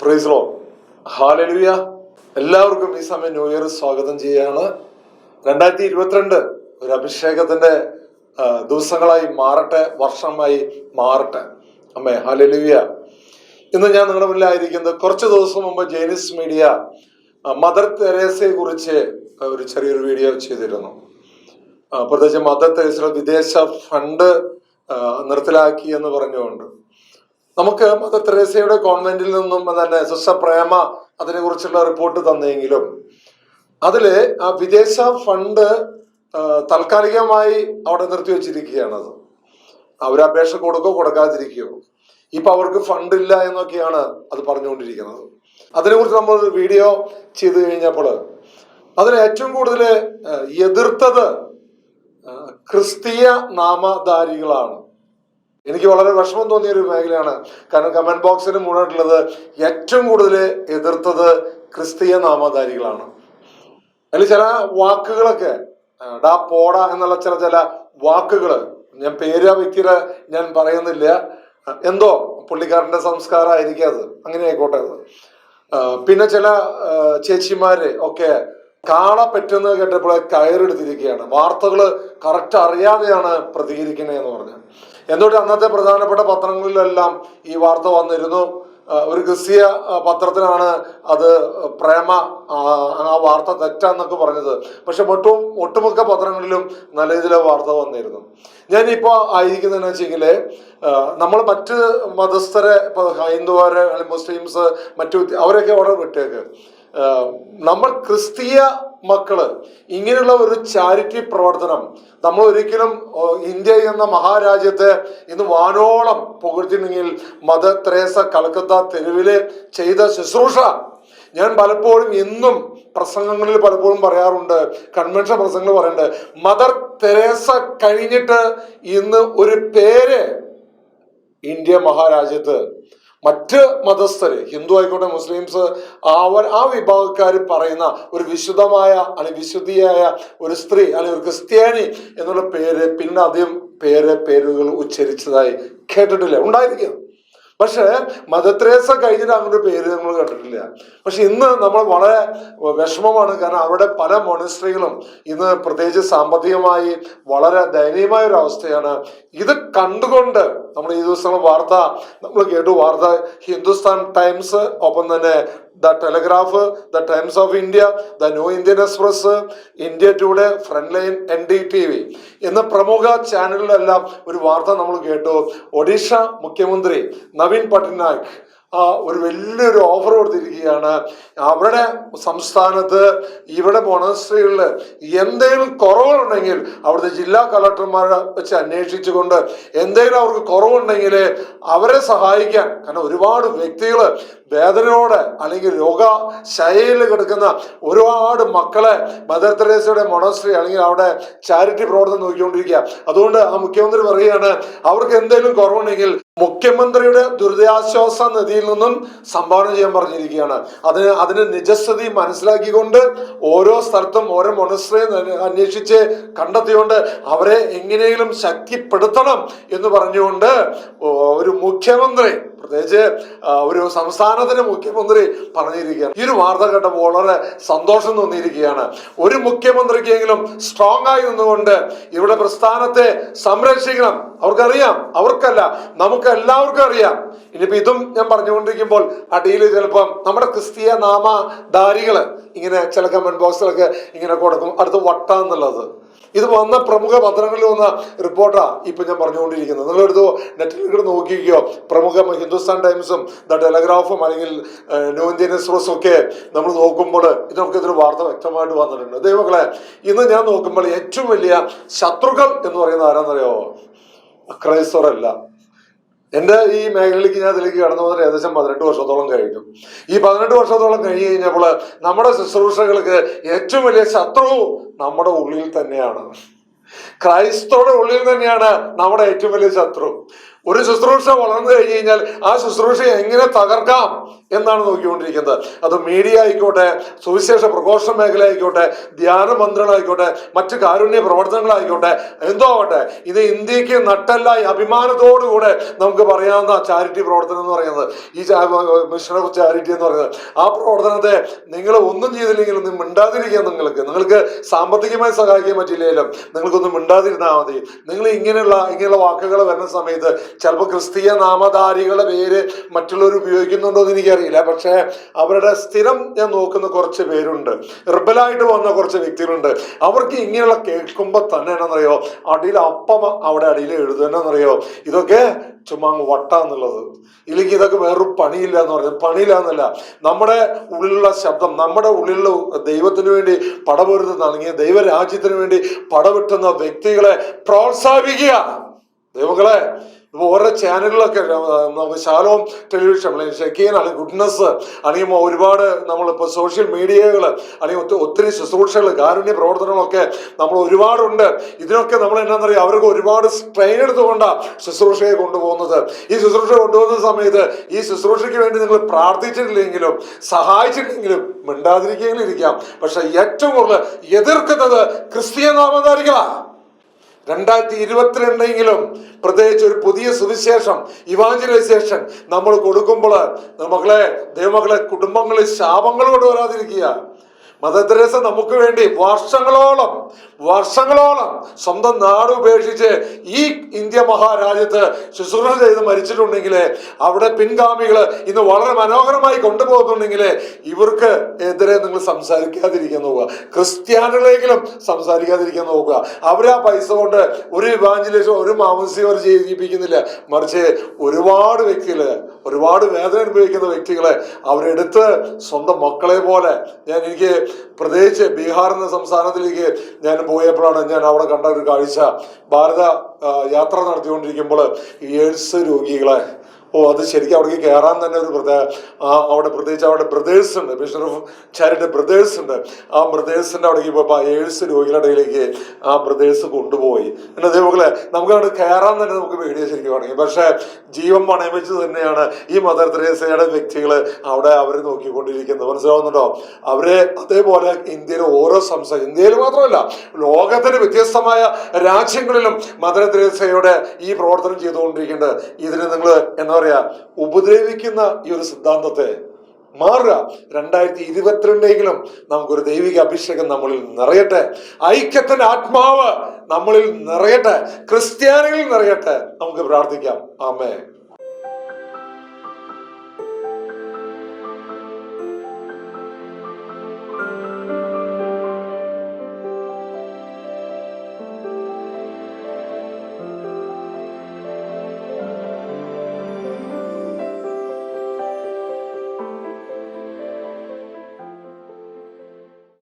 Praise Lord. Hallelujah. എല്ലാവർക്കും ഈ സമയം ന്യൂ ഇയർ സ്വാഗതം ചെയ്യാണ്. 2022 ഒരു അഭിഷേകത്തിന്റെ ദിവസങ്ങളായി മാറട്ടെ, വർഷമായി മാറട്ടെ. അമ്മേ ഹല്ലേലൂയ. ഇന്ന് ഞാൻ നിങ്ങളുടെ മുന്നിലായിരിക്കുന്നത്, കുറച്ച് ദിവസം മുമ്പ് ജെയിനിസ് മീഡിയ മദർ തെരേസയെ കുറിച്ച് ഒരു ചെറിയൊരു വീഡിയോ ചെയ്തിരുന്നു. പ്രത്യേകിച്ച് മദർ തെരേസയുടെ വിദേശ ഫണ്ട് നിർത്തലാക്കി എന്ന് പറഞ്ഞുകൊണ്ട് നമുക്ക് മദർ തെരേസയുടെ കോൺവെന്റിൽ നിന്നും തന്നെ സിസ്റ്റർ പ്രേമ അതിനെ കുറിച്ചുള്ള റിപ്പോർട്ട് തന്നെങ്കിലും അതില് ആ വിദേശ ഫണ്ട് താൽക്കാലികമായി അവിടെ നിർത്തി വെച്ചിരിക്കുകയാണ്. അത് അവർ അപേക്ഷ കൊടുക്കാതിരിക്കുകയോ, ഇപ്പൊ അവർക്ക് ഫണ്ട് ഇല്ല എന്നൊക്കെയാണ് അത് പറഞ്ഞുകൊണ്ടിരിക്കുന്നത്. അതിനെക്കുറിച്ച് നമ്മൾ വീഡിയോ ചെയ്തു കഴിഞ്ഞപ്പോൾ അതിൽ ഏറ്റവും കൂടുതൽ എതിർത്തത് ക്രിസ്തീയ നാമധാരികളാണ്. എനിക്ക് വളരെ വിഷമം തോന്നിയ ഒരു മേഖലയാണ്. കാരണം കമന്റ് ബോക്സിന് മുഴുവനായിട്ടുള്ളത് ഏറ്റവും കൂടുതൽ എതിർത്തത് ക്രിസ്തീയ നാമധാരികളാണ്. അതിൽ ചില വാക്കുകളൊക്കെ ഡാ പോട എന്നുള്ള ചില വാക്കുകൾ, ഞാൻ പേര് ആ വ്യക്തിയുടെ ഞാൻ പറയുന്നില്ല, എന്തോ പുള്ളിക്കാരന്റെ സംസ്കാരമായിരിക്കും അത്, അങ്ങനെ ആയിക്കോട്ടെ. പിന്നെ ചില ചേച്ചിമാര് ഒക്കെ കാള പറ്റുന്നത് കേട്ടപ്പോൾ കയറെടുത്തിരിക്കുകയാണ്. വാർത്തകള് കറക്റ്റ് അറിയാതെയാണ് പ്രതികരിക്കണേന്ന് പറഞ്ഞു. എന്തുകൊണ്ട് അന്നത്തെ പ്രധാനപ്പെട്ട പത്രങ്ങളിലെല്ലാം ഈ വാർത്ത വന്നിരുന്നു. ഒരു ക്രിസ്തീയ പത്രത്തിനാണ് അത് പ്രേമ ആ വാർത്ത തെറ്റാന്നൊക്കെ പറഞ്ഞത്. പക്ഷെ ഒട്ടുമിക്ക പത്രങ്ങളിലും നല്ല ഇതിലെ വാർത്ത വന്നിരുന്നു. ഞാനിപ്പോ ആയിരിക്കുന്നതെന്ന് വെച്ചെങ്കില് നമ്മൾ മറ്റ് മതസ്ഥരെ, ഇപ്പൊ ഹൈന്ദവര് അല്ലെങ്കിൽ മുസ്ലിംസ്, മറ്റു അവരൊക്കെ അവിടെ വിട്ടേക്ക്. നമ്മൾ ക്രിസ്തീയ മക്കള് ഇങ്ങനെയുള്ള ഒരു ചാരിറ്റി പ്രവർത്തനം നമ്മൾ ഒരിക്കലും ഇന്ത്യ എന്ന മഹാരാജ്യത്തെ ഇന്ന് വാനോളം പുകഴ്ത്തിണെങ്കിൽ മദർ തെരേസ കൽക്കത്ത തെരുവില് ചെയ്ത ശുശ്രൂഷ ഞാൻ പലപ്പോഴും ഇന്നും പ്രസംഗങ്ങളിൽ പലപ്പോഴും പറയാറുണ്ട്, കൺവെൻഷൻ പ്രസംഗങ്ങൾ പറയുന്നുണ്ട്. മദർ തെരേസ കഴിഞ്ഞിട്ട് ഇന്ന് ഒരു പേര് ഇന്ത്യ മഹാരാജ്യത്ത് മറ്റ് മതസ്ഥര്, ഹിന്ദു ആയിക്കോട്ടെ മുസ്ലിംസ്, ആ വിഭാഗക്കാർ പറയുന്ന ഒരു വിശുദ്ധമായ അല്ലെങ്കിൽ വിശുദ്ധിയായ ഒരു സ്ത്രീ അല്ലെങ്കിൽ ഒരു ക്രിസ്ത്യാനി എന്നുള്ള പേര് പിന്നെ അധികം പേരുകൾ ഉച്ചരിച്ചതായി കേട്ടിട്ടില്ല. ഉണ്ടായിരിക്കും, പക്ഷെ മദർ തെരേസ കഴിഞ്ഞിട്ട് അങ്ങനെ പേര് നമ്മൾ കണ്ടിട്ടില്ല. പക്ഷെ ഇന്ന് നമ്മൾ വളരെ വിഷമമാണ്. കാരണം അവിടെ പല മൊണസ്ട്രികളും ഇന്ന് പ്രത്യേകിച്ച് സാമ്പത്തികമായി വളരെ ദയനീയമായ ഒരു അവസ്ഥയാണ്. ഇത് കണ്ടുകൊണ്ട് നമ്മൾ ഈ ദിവസങ്ങൾ വാർത്ത നമ്മൾ കേട്ടു. വാർത്ത ഹിന്ദുസ്ഥാൻ ടൈംസ്, ഒപ്പം തന്നെ the Telegraph, the Times of India, the New Indian Express, India Today, Frontline, NDTV എന്ന പ്രമുഖ ചാനലിലെല്ലാം ഒരു വാർത്ത നമ്മൾ കേട്ടു. ഒഡീഷ മുഖ്യമന്ത്രി നവീൻ പട്നായിക് ഒരു വലിയൊരു ഓഫർ കൊടുത്തിരിക്കുകയാണ്. അവരുടെ സംസ്ഥാനത്ത് ഇവിടെ മൊണസ്ട്രികളിൽ എന്തെങ്കിലും കുറവുണ്ടെങ്കിൽ അവിടുത്തെ ജില്ലാ കളക്ടർമാരെ വെച്ച് അന്വേഷിച്ചുകൊണ്ട് എന്തെങ്കിലും അവർക്ക് കുറവുണ്ടെങ്കിൽ അവരെ സഹായിക്കാൻ. കാരണം ഒരുപാട് വ്യക്തികൾ വേദനയോടെ അല്ലെങ്കിൽ രോഗശൈലിയിൽ കിടക്കുന്ന ഒരുപാട് മക്കളെ മദർ തെരേസയുടെ മൊണസ്ട്രി അല്ലെങ്കിൽ അവിടെ ചാരിറ്റി പ്രവർത്തനം നോക്കിക്കൊണ്ടിരിക്കുക. അതുകൊണ്ട് ആ മുഖ്യമന്ത്രി പറയുകയാണ്, അവർക്ക് എന്തെങ്കിലും കുറവുണ്ടെങ്കിൽ മുഖ്യമന്ത്രിയുടെ ദുരിതാശ്വാസ നിധിയിൽ നിന്നും സംഭാവന ചെയ്യാൻ പറഞ്ഞിരിക്കുകയാണ്. അതിന് നിജസ്ഥിതി മനസ്സിലാക്കിക്കൊണ്ട് ഓരോ സ്ഥലത്തും ഓരോ മൊണസ്ട്രിയെ അന്വേഷിച്ച് കണ്ടെത്തിക്കൊണ്ട് അവരെ എങ്ങനെയെങ്കിലും ശക്തിപ്പെടുത്തണം എന്ന് പറഞ്ഞുകൊണ്ട് ഒരു മുഖ്യമന്ത്രി, പ്രത്യേകിച്ച് ഒരു സംസ്ഥാനത്തിന്റെ മുഖ്യമന്ത്രി പറഞ്ഞിരിക്കുകയാണ്. ഈ ഒരു വാർത്ത കേട്ടപ്പോൾ വളരെ സന്തോഷം തോന്നിയിരിക്കുകയാണ്. ഒരു മുഖ്യമന്ത്രിക്കെങ്കിലും സ്ട്രോങ് ആയി നിന്നുകൊണ്ട് ഇവിടെ പ്രസ്ഥാനത്തെ സംരക്ഷിക്കണം. അവർക്കറിയാം, അവർക്കല്ല നമുക്ക് എല്ലാവർക്കും അറിയാം. ഇനിയിപ്പോ ഇതും ഞാൻ പറഞ്ഞുകൊണ്ടിരിക്കുമ്പോൾ അടിയിൽ ചിലപ്പം നമ്മുടെ ക്രിസ്തീയ നാമധാരികള് ഇങ്ങനെ ചില കമന്റ് ബോക്സിലൊക്കെ ഇങ്ങനെ കൊടുക്കും, അടുത്ത് വട്ടാന്നുള്ളത്. ഇത് വന്ന പ്രമുഖ പത്രങ്ങളിൽ വന്ന റിപ്പോർട്ടാ ഇപ്പൊ ഞാൻ പറഞ്ഞുകൊണ്ടിരിക്കുന്നത്. നിങ്ങളെടുത്ത് നെറ്റിൽ നോക്കിക്കോ. പ്രമുഖ ഹിന്ദുസ്ഥാൻ ടൈംസും ദ ടെലഗ്രാഫും അല്ലെങ്കിൽ ന്യൂ ഇന്ത്യൻ എക്സ്പ്രസും ഒക്കെ നമ്മൾ നോക്കുമ്പോൾ ഇതിനൊരു വാർത്ത വ്യക്തമായിട്ട് വന്നിട്ടുണ്ട്. ദൈവങ്ങളെ, ഇന്ന് ഞാൻ നോക്കുമ്പോൾ ഏറ്റവും വലിയ ശത്രുക്കൾ എന്ന് പറയുന്നത് ആരാന്നറിയോ? ക്രൈസ്തവരല്ല. എൻ്റെ ഈ മേഖലയിലേക്ക് ഞാൻ അതിലേക്ക് കടന്നു വന്നിട്ട് ഏകദേശം 18 വർഷത്തോളം കഴിഞ്ഞു. ഈ 18 വർഷത്തോളം കഴിഞ്ഞ് കഴിഞ്ഞപ്പോൾ നമ്മുടെ ശുശ്രൂഷകൾക്ക് ഏറ്റവും വലിയ ശത്രു നമ്മുടെ ഉള്ളിൽ തന്നെയാണ്. ക്രൈസ്തവരുടെ ഉള്ളിൽ തന്നെയാണ് നമ്മുടെ ഏറ്റവും വലിയ ശത്രു. ഒരു ശുശ്രൂഷ വളർന്നു കഴിഞ്ഞു കഴിഞ്ഞാൽ ആ ശുശ്രൂഷ എങ്ങനെ തകർക്കാം എന്നാണ് നോക്കിക്കൊണ്ടിരിക്കുന്നത്. അത് മീഡിയ ആയിക്കോട്ടെ, സുവിശേഷ പ്രഘോഷണ മേഖല ആയിക്കോട്ടെ, ധ്യാന മന്ത്രങ്ങളായിക്കോട്ടെ, മറ്റു കാരുണ്യ പ്രവർത്തനങ്ങളായിക്കോട്ടെ, എന്തോ ആവട്ടെ, ഇത് ഇന്ത്യക്ക് നട്ടെല്ലായി അഭിമാനത്തോടുകൂടെ നമുക്ക് പറയാവുന്ന ചാരിറ്റി പ്രവർത്തനം എന്ന് പറയുന്നത്, ഈ മിഷൻ ഓഫ് ചാരിറ്റി എന്ന് പറയുന്നത്, ആ പ്രവർത്തനത്തെ നിങ്ങൾ ഒന്നും ചെയ്തില്ലെങ്കിലും ഒന്നും മിണ്ടാതിരിക്കുക. നിങ്ങൾക്ക് സാമ്പത്തികമായി സഹായിക്കാൻ പറ്റില്ലെങ്കിലും നിങ്ങൾക്കൊന്നും മിണ്ടാതിരുന്നാൽ മതി. നിങ്ങൾ ഇങ്ങനെയുള്ള വാക്കുകൾ വരുന്ന സമയത്ത് ചിലപ്പോൾ ക്രിസ്തീയ നാമധാരികളുടെ പേര് മറ്റുള്ളവർ ഉപയോഗിക്കുന്നുണ്ടോ എന്ന് എനിക്കറിയില്ല. പക്ഷെ അവരുടെ സ്ഥിരം ഞാൻ നോക്കുന്ന കുറച്ച് പേരുണ്ട്, റിബലായിട്ട് വന്ന കുറച്ച് വ്യക്തികളുണ്ട്. അവർക്ക് ഇങ്ങനെയുള്ള കേൾക്കുമ്പോൾ തന്നെ എന്നറിയോ, അടിയിൽ അപ്പം അവിടെ അടിയിൽ എഴുതുന്നറിയോ, ഇതൊക്കെ ചുമ്മാ വട്ടാന്നുള്ളത്, ഇല്ലെങ്കിൽ ഇതൊക്കെ വേറൊരു പണിയില്ല എന്ന് പറയുന്നത്. പണിയില്ല എന്നല്ല, നമ്മുടെ ഉള്ളിലുള്ള ശബ്ദം, നമ്മുടെ ഉള്ളിലുള്ള ദൈവത്തിന് വേണ്ടി പടപൊരുത്തുന്ന, അല്ലെങ്കിൽ ദൈവരാജ്യത്തിന് വേണ്ടി പടവെട്ടുന്ന വ്യക്തികളെ പ്രോത്സാഹിപ്പിക്കുക. ദൈവങ്ങളെ, ഇപ്പോൾ ഓരോ ചാനലുകളൊക്കെ നമുക്ക് ശാലോം ടെലിവിഷൻ, അല്ലെങ്കിൽ ഷെക്കീൻ, അല്ലെങ്കിൽ ഗുഡ്നസ്, അല്ലെങ്കിൽ ഒരുപാട് നമ്മളിപ്പോൾ സോഷ്യൽ മീഡിയകൾ, അല്ലെങ്കിൽ ഒത്തിരി ശുശ്രൂഷകൾ, കാരുണ്യ പ്രവർത്തനങ്ങളൊക്കെ നമ്മൾ ഒരുപാടുണ്ട്. ഇതിനൊക്കെ നമ്മൾ എന്താണെന്നറിയാം, അവർക്ക് ഒരുപാട് സ്ട്രെയിൻ എടുത്തുകൊണ്ടാണ് ശുശ്രൂഷയെ കൊണ്ടുപോകുന്നത്. ഈ ശുശ്രൂഷ കൊണ്ടുപോകുന്ന സമയത്ത് ഈ ശുശ്രൂഷയ്ക്ക് വേണ്ടി നിങ്ങൾ പ്രാർത്ഥിച്ചിട്ടില്ലെങ്കിലും സഹായിച്ചിട്ടില്ലെങ്കിലും മിണ്ടാതിരിക്കെങ്കിലും ഇരിക്കാം. പക്ഷെ ഏറ്റവും കൂടുതൽ എതിർക്കുന്നത് ക്രിസ്തീയ നാമധാരികളാണ്. 2022 പ്രത്യേകിച്ച് ഒരു പുതിയ സുവിശേഷം, ഇവാഞ്ചലൈസേഷൻ നമ്മൾ കൊടുക്കുമ്പോൾ ദൈവമക്കളെ, കുടുംബങ്ങളിൽ ശാപങ്ങൾ കൊണ്ടുവരാതിരിക്കുക. മദർ തെരേസ നമുക്ക് വേണ്ടി വർഷങ്ങളോളം സ്വന്തം നാട് ഉപേക്ഷിച്ച് ഈ ഇന്ത്യ മഹാരാജ്യത്ത് ശുശ്രൂഷ ചെയ്ത് മരിച്ചിട്ടുണ്ടെങ്കിൽ, അവിടെ പിൻഗാമികൾ ഇന്ന് വളരെ മനോഹരമായി കൊണ്ടുപോകുന്നുണ്ടെങ്കിൽ, ഇവർക്ക് എതിരെ നിങ്ങൾ സംസാരിക്കാതിരിക്കാൻ നോക്കുക. ക്രിസ്ത്യാനികളെങ്കിലും സംസാരിക്കാതിരിക്കാൻ നോക്കുക. അവരാ പൈസ കൊണ്ട് ഒരു ഇവാഞ്ചലിസം, ഒരു മാമോദിസ അവർ ചെയ്യിപ്പിക്കുന്നില്ല. മറിച്ച് ഒരുപാട് വ്യക്തികള്, ഒരുപാട് വേദന അനുഭവിക്കുന്ന വ്യക്തികളെ അവരെടുത്ത് സ്വന്തം മക്കളെ പോലെ, എനിക്ക് പ്രത്യേകിച്ച് ബീഹാർ എന്ന സംസ്ഥാനത്തിലേക്ക് ഞാൻ പോയപ്പോഴാണ് ഞാൻ അവിടെ കണ്ട ഒരു കാഴ്ച. ഭാരത യാത്ര നടത്തിക്കൊണ്ടിരിക്കുമ്പോൾ ഈ എയ്ഡ്സ് രോഗികളെ, അത് ശരിക്കും അവിടേക്ക് കയറാൻ തന്നെ ഒരു അവിടെ പ്രത്യേകിച്ച് അവിടെ ബ്രദേഴ്സ് ഉണ്ട്, മിഷൻ ഓഫ് ചാരിറ്റി ബ്രദേഴ്സ് ഉണ്ട്. ആ ബ്രദേഴ്സിന്റെ അവിടേക്ക് പോയപ്പോൾ എയ്ഡ്സ് രോഗികളുടെ ഇടയിലേക്ക് ആ ബ്രദേഴ്സ് കൊണ്ടുപോയി. പിന്നെ അതേപോലെ നമുക്ക് അവിടെ കയറാൻ തന്നെ നമുക്ക് പേടിയ ശരിക്കും വേണമെങ്കിൽ. പക്ഷെ ജീവൻ പണയം വെച്ച് തന്നെയാണ് ഈ മദർ തെരേസയുടെ വ്യക്തികൾ അവിടെ അവരെ നോക്കിക്കൊണ്ടിരിക്കുന്നത്. മനസ്സിലാവുന്നുണ്ടോ? അവരെ അതേപോലെ ഇന്ത്യയിലെ ഓരോ ഇന്ത്യയിൽ മാത്രമല്ല, ലോകത്തിന് വ്യത്യസ്തമായ രാജ്യങ്ങളിലും മദർ തെരേസയുടെ ഈ പ്രവർത്തനം ചെയ്തുകൊണ്ടിരിക്കുന്നുണ്ട്. ഇതിന് നിങ്ങൾ എന്താ പറയാ, ഉപദ്രവിക്കുന്ന ഈ ഒരു സിദ്ധാന്തത്തെ മാറുക. 2022 നമുക്കൊരു ദൈവിക അഭിഷേകം നമ്മളിൽ നിറയട്ടെ. ഐക്യത്തിന്റെ ആത്മാവ് നമ്മളിൽ നിറയട്ടെ. ക്രിസ്ത്യാനികളിൽ നിറയട്ടെ. നമുക്ക് പ്രാർത്ഥിക്കാം. ആമേൻ.